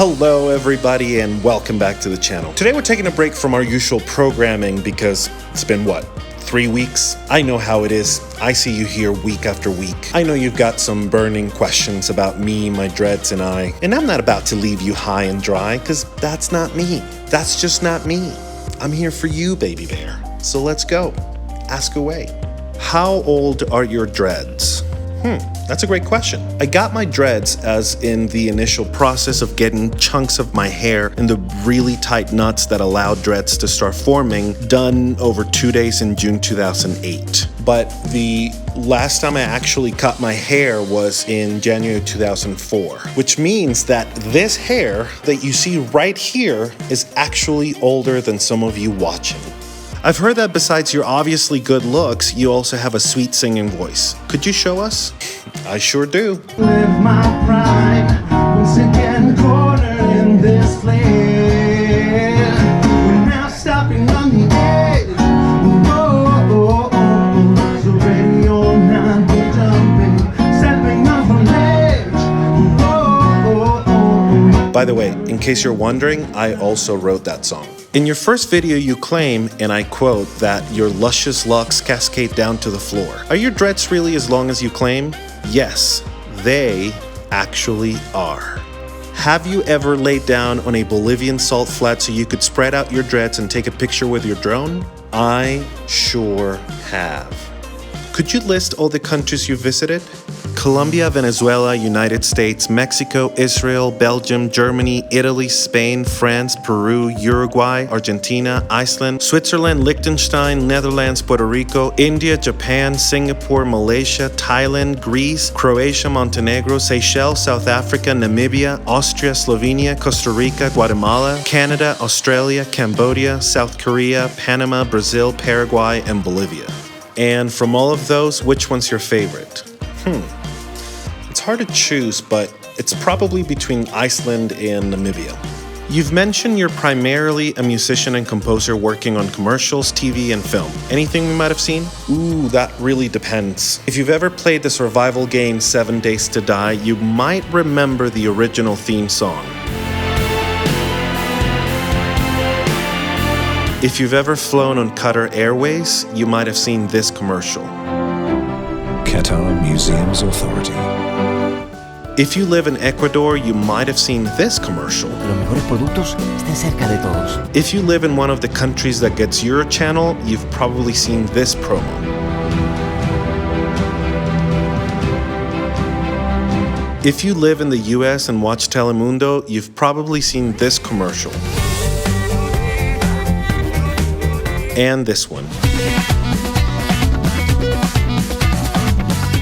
Hello everybody and welcome back to the channel. Today we're taking a break from our usual programming because it's been 3 weeks? I know how it is. I see you here week after week. I know you've got some burning questions about me, my dreads, and I. And I'm not about to leave you high and dry because that's not me. That's just not me. I'm here for you, baby bear. So let's go. Ask away. How old are your dreads? That's a great question. I got my dreads as in the initial process of getting chunks of my hair in the really tight knots that allow dreads to start forming, done over 2 days in June 2008. But the last time I actually cut my hair was in January 2004, which means that this hair that you see right here is actually older than some of you watching. I've heard that besides your obviously good looks, you also have a sweet singing voice. Could you show us? I sure do. Live my pride, once again cornered in this place. We're now stopping on the edge. Whoa, so ready or not, we're jumping, stepping off a ledge. Whoa. By the way, in case you're wondering, I also wrote that song. In your first video, you claim, and I quote, that your luscious locks cascade down to the floor. Are your dreads really as long as you claim? Yes, they actually are. Have you ever laid down on a Bolivian salt flat so you could spread out your dreads and take a picture with your drone? I sure have. Could you list all the countries you visited? Colombia, Venezuela, United States, Mexico, Israel, Belgium, Germany, Italy, Spain, France, Peru, Uruguay, Argentina, Iceland, Switzerland, Liechtenstein, Netherlands, Puerto Rico, India, Japan, Singapore, Malaysia, Thailand, Greece, Croatia, Montenegro, Seychelles, South Africa, Namibia, Austria, Slovenia, Costa Rica, Guatemala, Canada, Australia, Cambodia, South Korea, Panama, Brazil, Paraguay, and Bolivia. And from all of those, which one's your favorite? It's hard to choose, but it's probably between Iceland and Namibia. You've mentioned you're primarily a musician and composer working on commercials, TV, and film. Anything we might have seen? Ooh, that really depends. If you've ever played the survival game 7 Days to Die, you might remember the original theme song. If you've ever flown on Qatar Airways, you might have seen this commercial. Qatar Museums Authority. If you live in Ecuador, you might have seen this commercial. Los mejores productos estén cerca de todos. If you live in one of the countries that gets your channel, you've probably seen this promo. If you live in the US and watch Telemundo, you've probably seen this commercial. And this one.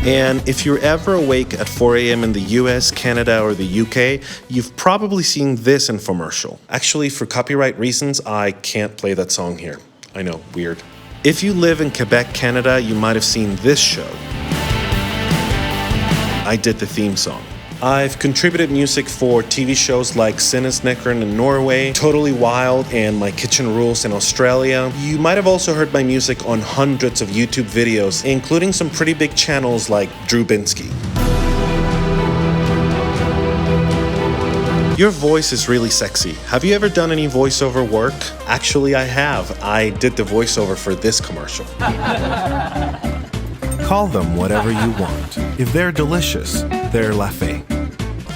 And if you're ever awake at 4 a.m. in the US, Canada, or the UK, you've probably seen this infomercial. Actually, for copyright reasons, I can't play that song here. I know, weird. If you live in Quebec, Canada, you might have seen this show. I did the theme song. I've contributed music for TV shows like Sinnesnekkeren in Norway, Totally Wild, and My Kitchen Rules in Australia. You might have also heard my music on hundreds of YouTube videos, including some pretty big channels like Drew Binsky. Your voice is really sexy. Have you ever done any voiceover work? Actually, I have. I did the voiceover for this commercial. Call them whatever you want. If they're delicious, they're la fée.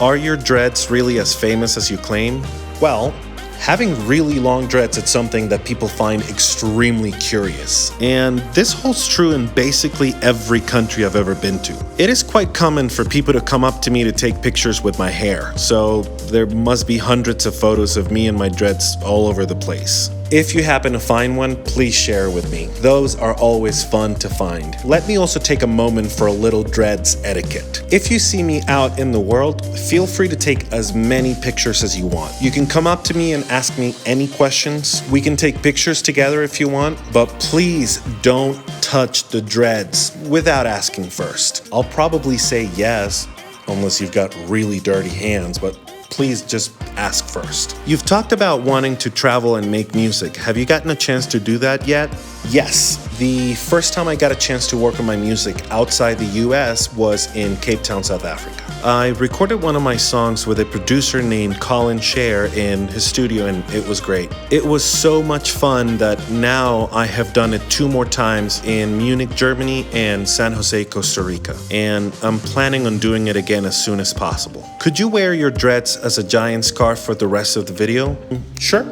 Are your dreads really as famous as you claim? Well, having really long dreads is something that people find extremely curious. And this holds true in basically every country I've ever been to. It is quite common for people to come up to me to take pictures with my hair, so there must be hundreds of photos of me and my dreads all over the place. If you happen to find one, please share with me. Those are always fun to find. Let me also take a moment for a little dreads etiquette. If you see me out in the world, feel free to take as many pictures as you want. You can come up to me and ask me any questions. We can take pictures together if you want, but please don't touch the dreads without asking first. I'll probably say yes, unless you've got really dirty hands, but please just ask first. You've talked about wanting to travel and make music. Have you gotten a chance to do that yet? Yes. The first time I got a chance to work on my music outside the US was in Cape Town, South Africa. I recorded one of my songs with a producer named Colin Scher in his studio, and it was great. It was so much fun that now I have done it 2 more times in Munich, Germany and San Jose, Costa Rica. And I'm planning on doing it again as soon as possible. Could you wear your dreads as a giant scarf for the rest of the video? Sure.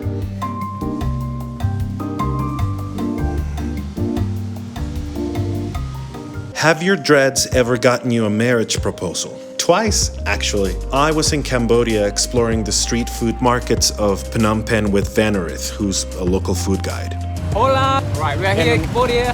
Have your dreads ever gotten you a marriage proposal? Twice, actually. I was in Cambodia exploring the street food markets of Phnom Penh with Vanarith, who's a local food guide. Hola! Right, we're here in Cambodia.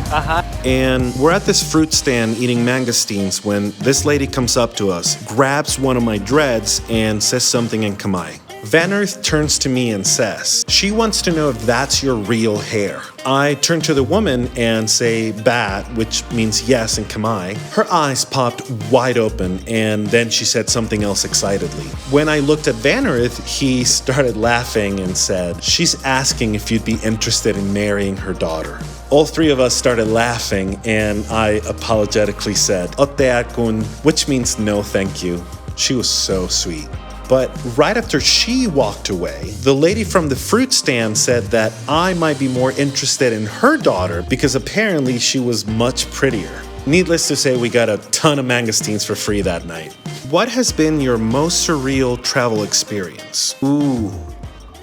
And we're at this fruit stand eating mangosteens when this lady comes up to us, grabs one of my dreads, and says something in Khmer. Vanarith turns to me and says, she wants to know if that's your real hair. I turn to the woman and say bat, which means yes in Khmer. Her eyes popped wide open, and then she said something else excitedly. When I looked at Vanarith, he started laughing and said, she's asking if you'd be interested in marrying her daughter. All 3 of us started laughing, and I apologetically said, Oteakun, which means no thank you. She was so sweet. But right after she walked away, the lady from the fruit stand said that I might be more interested in her daughter because apparently she was much prettier. Needless to say, we got a ton of mangosteens for free that night. What has been your most surreal travel experience? Ooh,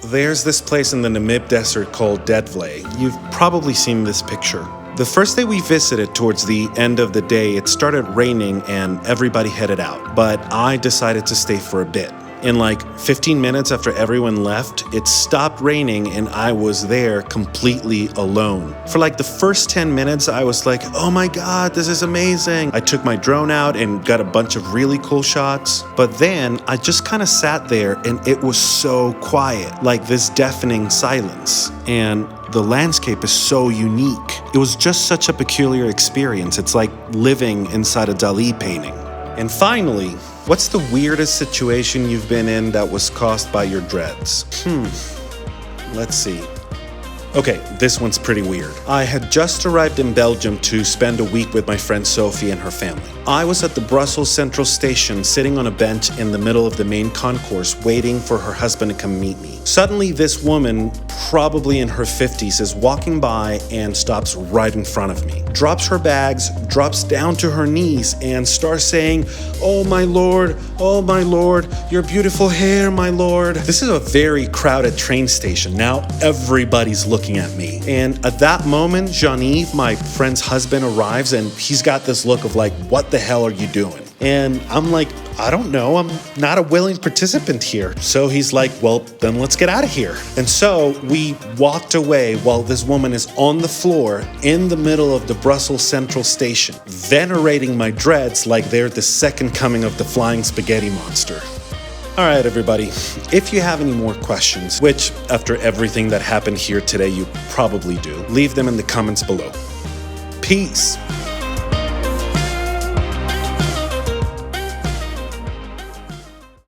there's this place in the Namib Desert called Deadvley. You've probably seen this picture. The first day we visited, towards the end of the day, it started raining and everybody headed out. But I decided to stay for a bit. In like 15 minutes after everyone left, it stopped raining and I was there completely alone. For like the first 10 minutes, I was like, oh my God, this is amazing. I took my drone out and got a bunch of really cool shots. But then I just kind of sat there and it was so quiet, like this deafening silence. And the landscape is so unique. It was just such a peculiar experience. It's like living inside a Dali painting. And finally, what's the weirdest situation you've been in that was caused by your dreads? Let's see. Okay, this one's pretty weird. I had just arrived in Belgium to spend a week with my friend Sophie and her family. I was at the Brussels Central Station sitting on a bench in the middle of the main concourse waiting for her husband to come meet me. Suddenly, this woman, probably in her 50s, is walking by and stops right in front of me. Drops her bags, drops down to her knees, and starts saying, oh my lord, your beautiful hair, my lord. This is a very crowded train station. Now everybody's looking at me. And at that moment, Jean-Yves, my friend's husband, arrives and he's got this look of like, what the hell are you doing? And I'm like, I don't know, I'm not a willing participant here. So he's like, well, then let's get out of here. And so we walked away while this woman is on the floor in the middle of the Brussels Central Station, venerating my dreads like they're the second coming of the flying spaghetti monster. All right, everybody, if you have any more questions, which after everything that happened here today, you probably do, leave them in the comments below. Peace.